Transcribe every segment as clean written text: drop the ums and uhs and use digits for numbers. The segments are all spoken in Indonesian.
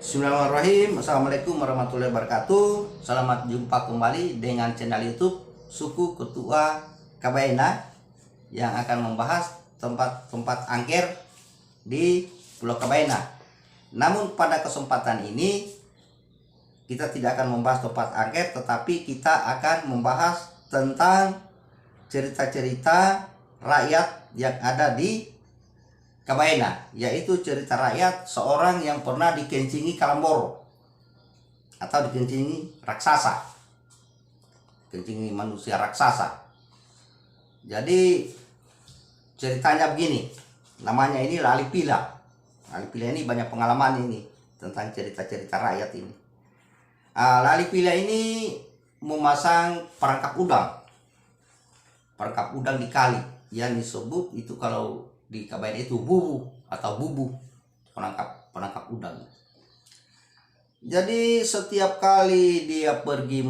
Bismillahirrahmanirrahim. Assalamualaikum warahmatullahi wabarakatuh. Selamat jumpa kembali dengan channel YouTube Suku Ketua Kabaena yang akan membahas tempat-tempat angker di Pulau Kabaena. Namun pada kesempatan ini kita tidak akan membahas tempat angker, tetapi kita akan membahas tentang cerita-cerita rakyat yang ada di Kabaena, yaitu cerita rakyat seorang yang pernah dikencingi Kalamboro atau dikencingi raksasa, kencingi manusia raksasa. Jadi ceritanya begini, namanya ini Lalipila. Lalipila ini banyak pengalaman ini tentang cerita-cerita rakyat ini. Lalipila ini memasang perangkap udang di kali yang disebut itu kalau di Kabaena itu bubu atau bubu, penangkap udang. Jadi setiap kali dia pergi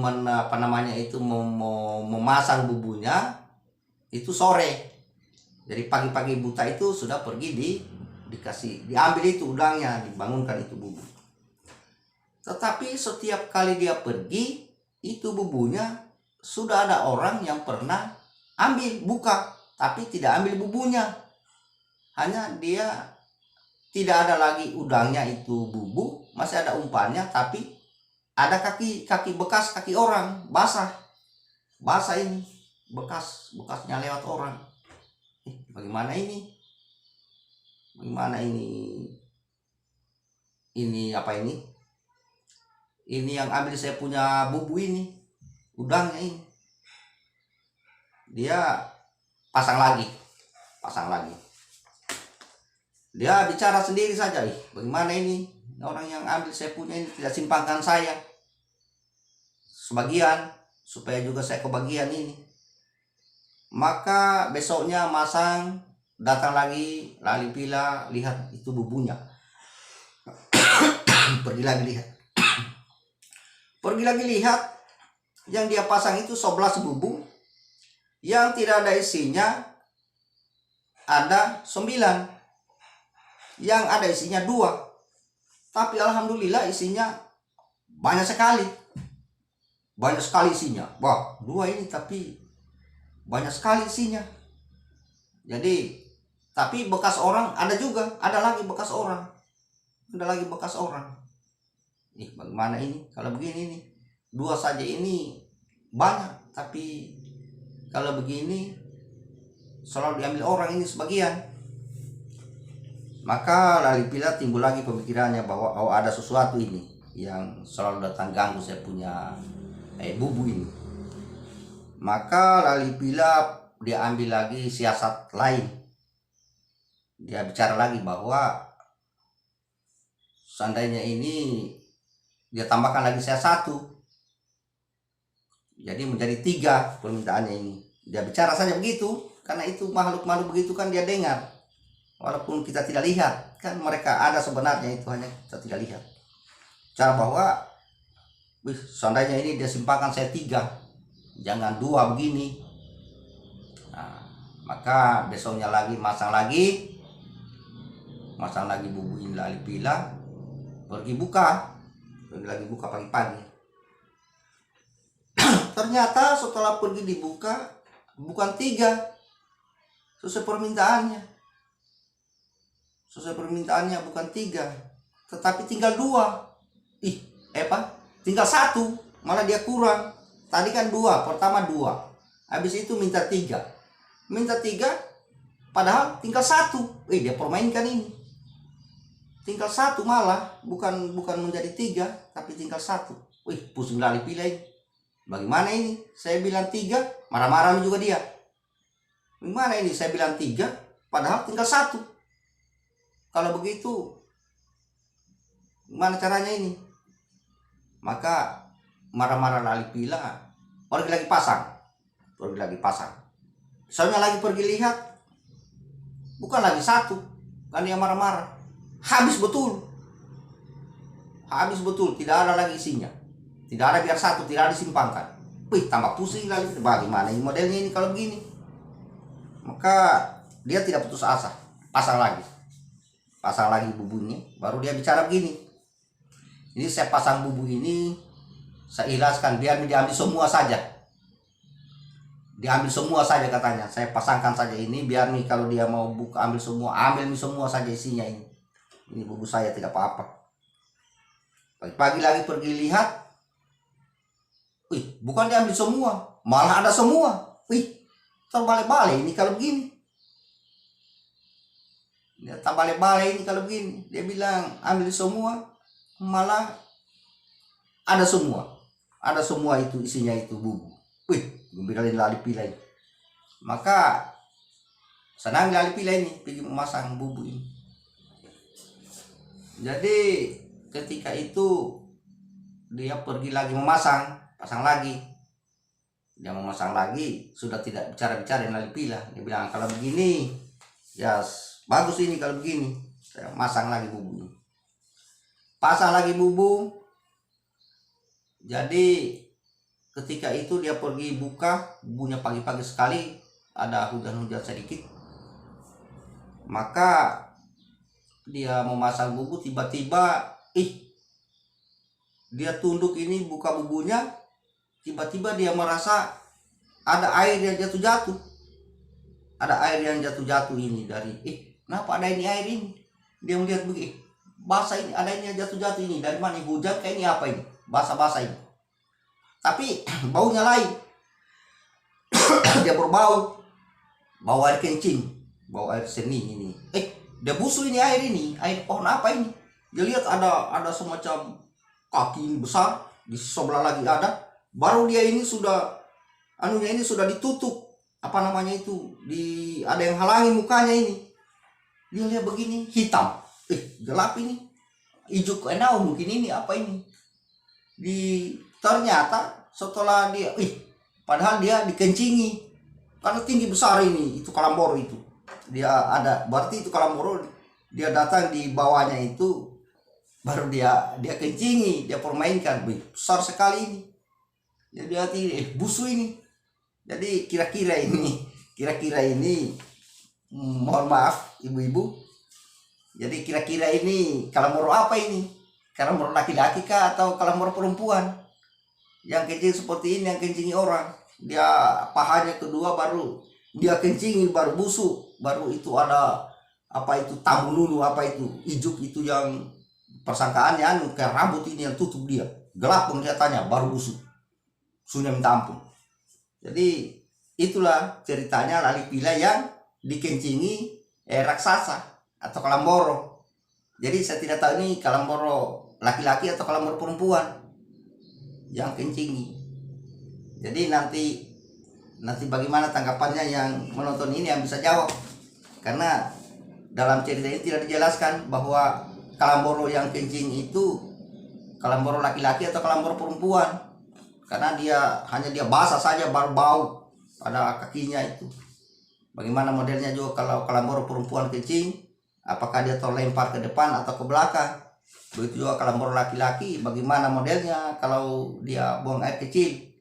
memasang bubunya itu sore. Jadi pagi-pagi buta itu sudah pergi diambil itu udangnya, dibangunkan itu bubu. Tetapi setiap kali dia pergi itu bubunya sudah ada orang yang pernah buka, tapi tidak ambil bubunya. Hanya dia tidak ada lagi udangnya itu bubu, masih ada umpannya, tapi ada kaki bekas kaki orang basah ini, bekasnya lewat orang. Bagaimana ini? Ini apa ini? Ini yang ambil saya punya bubu ini, udangnya ini. Dia pasang lagi. Dia bicara sendiri saja, bagaimana ini? Orang yang ambil saya punya ini tidak simpangkan saya sebagian, supaya juga saya kebagian ini. Maka besoknya datang lagi Lalipila, lihat itu bubunya. Pergi lagi lihat, yang dia pasang itu 11 bubu, yang tidak ada isinya ada 9. Yang ada isinya 2, tapi alhamdulillah isinya banyak sekali isinya. Wah, 2 ini tapi banyak sekali isinya. Jadi tapi bekas orang ada juga, ada lagi bekas orang. Bagaimana ini kalau begini nih? 2 saja ini banyak, tapi kalau begini selalu diambil orang ini sebagian. Maka Lalipila timbul lagi pemikirannya bahwa ada sesuatu ini yang selalu datang ganggu saya punya bubu ini. Maka Lalipila dia ambil lagi siasat lain. Dia bicara lagi bahwa seandainya ini dia tambahkan lagi siasat 1, jadi menjadi 3 permintaannya ini. Dia bicara saja begitu, karena itu makhluk-makhluk begitu kan dia dengar. Walaupun kita tidak lihat, kan mereka ada sebenarnya, itu hanya kita tidak lihat. Cara bahwa seandainya ini dia simpangkan saya 3, jangan 2 begini. Maka besoknya lagi masang lagi bubu ini Lalipila, pergi lagi buka pagi-pagi. Ternyata setelah pergi dibuka bukan 3 sesuai permintaannya. Bukan 3, tetapi tinggal 2. Tinggal 1, malah dia kurang. Tadi kan 2, pertama 2, habis itu minta 3, padahal tinggal 1. Dia permainkan ini. Tinggal 1 malah, bukan menjadi 3, tapi tinggal 1. Pusing Lalipila ini. Bagaimana ini? Saya bilang 3, marah-marah juga dia. Bagaimana ini? Saya bilang 3, padahal tinggal 1. Kalau begitu, gimana caranya ini? Maka marah-marah Lalipila, pergi lagi pasang. Soalnya lagi pergi lihat, bukan lagi 1, kan dia marah-marah. Habis betul, tidak ada lagi isinya. Tidak ada biar 1, tidak ada disimpangkan. Tambah pusing lagi. Bagaimana ini modelnya ini kalau begini? Maka dia tidak putus asa, pasang lagi bubunya. Baru dia bicara begini, Ini saya pasang bubu ini, saya ikhlaskan, biar diambil semua saja. Diambil semua saja katanya. Saya pasangkan saja ini, biar nih kalau dia mau buka ambil semua saja isinya ini. Ini bubu saya tidak apa-apa. Pagi-pagi lagi pergi lihat, wih, bukan diambil semua, malah ada semua. Wih, terbalik-balik ini kalau begini. Dia terbalik-balik ini kalau begini. Dia bilang ambil semua, malah ada semua. Ada semua itu isinya itu bubu. Wih, gembirain lali pila ini. Maka senang lali pila ini pergi memasang bubu ini. Jadi ketika itu dia pergi lagi memasang, pasang lagi. Dia memasang lagi, sudah tidak bicara-bicara dengan lali pila. Dia bilang kalau begini, ya bagus ini kalau begini. Saya masang lagi bubu. Pasang lagi bubu. Jadi ketika itu dia pergi buka, bubunya pagi-pagi sekali, ada hujan-hujan sedikit. Maka dia memasang bubu, tiba-tiba dia tunduk ini buka bubunya, tiba-tiba dia merasa ada air yang jatuh-jatuh. Ada air yang jatuh-jatuh ini dari kenapa ada ini air ini? Dia melihat begini, basah ini, ada ini yang jatuh-jatuh ini. Dari mana hujan kayak ini apa ini? Basah-basah ini. Tapi baunya lain. Dia berbau air kencing, bau air seni ini. Dia busuk ini air pohon apa ini? Dia lihat ada semacam kaki besar, di sebelah lagi ada. Baru dia ini sudah anunya ini sudah ditutup, apa namanya itu, ada yang halangi mukanya ini. Dia lihat begini, hitam, gelap ini, hijau kenau mungkin ini apa ini. Ternyata setelah dia, padahal dia dikencingi karena tinggi besar ini, itu Kalamboro itu. Dia ada, berarti itu Kalamboro, dia datang di bawahnya itu, baru dia kencingi, dia permainkan, besar sekali ini. Jadi hati busuk ini. Jadi kira-kira ini, mohon maaf ibu-ibu. Jadi kira-kira ini Kalamboro apa ini? Kalamboro laki-laki kah atau Kalamboro perempuan? Yang kencing seperti ini, yang kencingi orang. Dia pahanya kedua baru dia kencingi, baru busuk, baru itu ada apa itu tamu lulu, apa itu ijuk itu yang persangkaannya kayak rambut ini yang tutup dia, gelap penglihatannya, baru busuk, sudah minta ampun. Jadi itulah ceritanya lali pila yang dikencingi raksasa atau Kalamboro. Jadi saya tidak tahu ini Kalamboro laki-laki atau Kalamboro perempuan yang kencingi. Jadi nanti bagaimana tanggapannya yang menonton ini yang bisa jawab, karena dalam cerita ini tidak dijelaskan bahwa Kalamboro yang kencing itu Kalamboro laki-laki atau Kalamboro perempuan, karena hanya dia basah saja, baru bau pada kakinya itu. Bagaimana modelnya juga kalau Kalamboro perempuan kencing, apakah dia terlempar ke depan atau ke belakang? Begitu juga Kalamboro laki-laki, bagaimana modelnya kalau dia buang air kecil?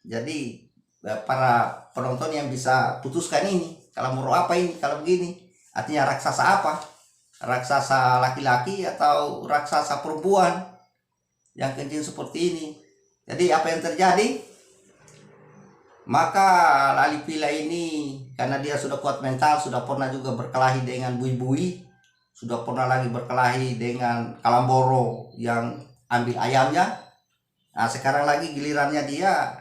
Jadi para penonton yang bisa putuskan ini Kalamboro apa ini kalau begini, artinya raksasa apa? Raksasa laki-laki atau raksasa perempuan yang kencing seperti ini. Jadi apa yang terjadi? Maka lali pila ini karena dia sudah kuat mental, sudah pernah juga berkelahi dengan bui-bui, sudah pernah lagi berkelahi dengan Kalamboro yang ambil ayamnya. Nah sekarang lagi gilirannya dia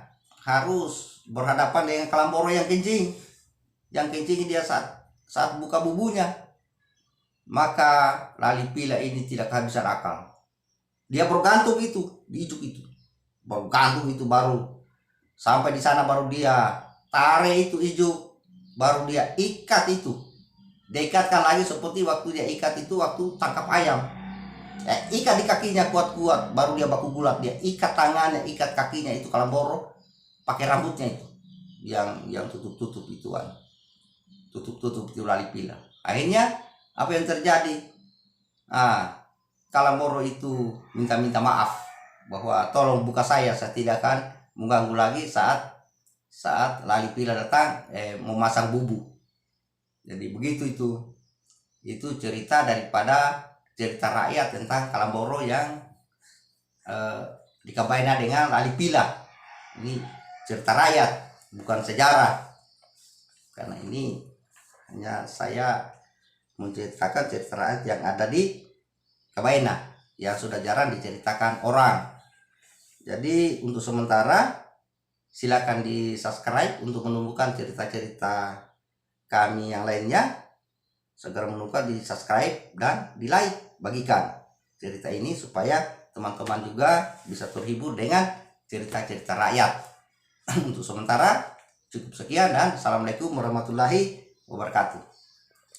harus berhadapan dengan Kalamboro yang kencing. Yang kencing dia saat buka bubunya. Maka lali pila ini tidak kehabisan akal. Dia bergantung itu, diijuk itu. Bergantung itu baru. Sampai di sana baru dia tarik itu ijuk. Baru dia ikat itu. Dia ikatkan lagi seperti waktu dia ikat itu waktu tangkap ayam. Ikat di kakinya kuat-kuat, baru dia baku gulat. Dia ikat tangannya, ikat kakinya itu Kalamboro pakai rambutnya itu yang tutup ituan, tutup itu lali pila. Akhirnya apa yang terjadi? Kalamboro itu minta maaf bahwa tolong buka saya tidak akan mengganggu lagi saat lali pila datang memasang bubu. Jadi begitu itu cerita daripada cerita rakyat tentang Kalamboro yang dikabaina dengan Alipila. Ini cerita rakyat, bukan sejarah. Karena ini hanya saya menceritakan cerita rakyat yang ada di Kabaina yang sudah jarang diceritakan orang. Jadi untuk sementara silakan di subscribe untuk menumbuhkan cerita-cerita kami yang lainnya. Segera menumbuhkan di subscribe dan di like, bagikan cerita ini supaya teman-teman juga bisa terhibur dengan cerita-cerita rakyat. Untuk sementara cukup sekian dan assalamualaikum warahmatullahi wabarakatuh.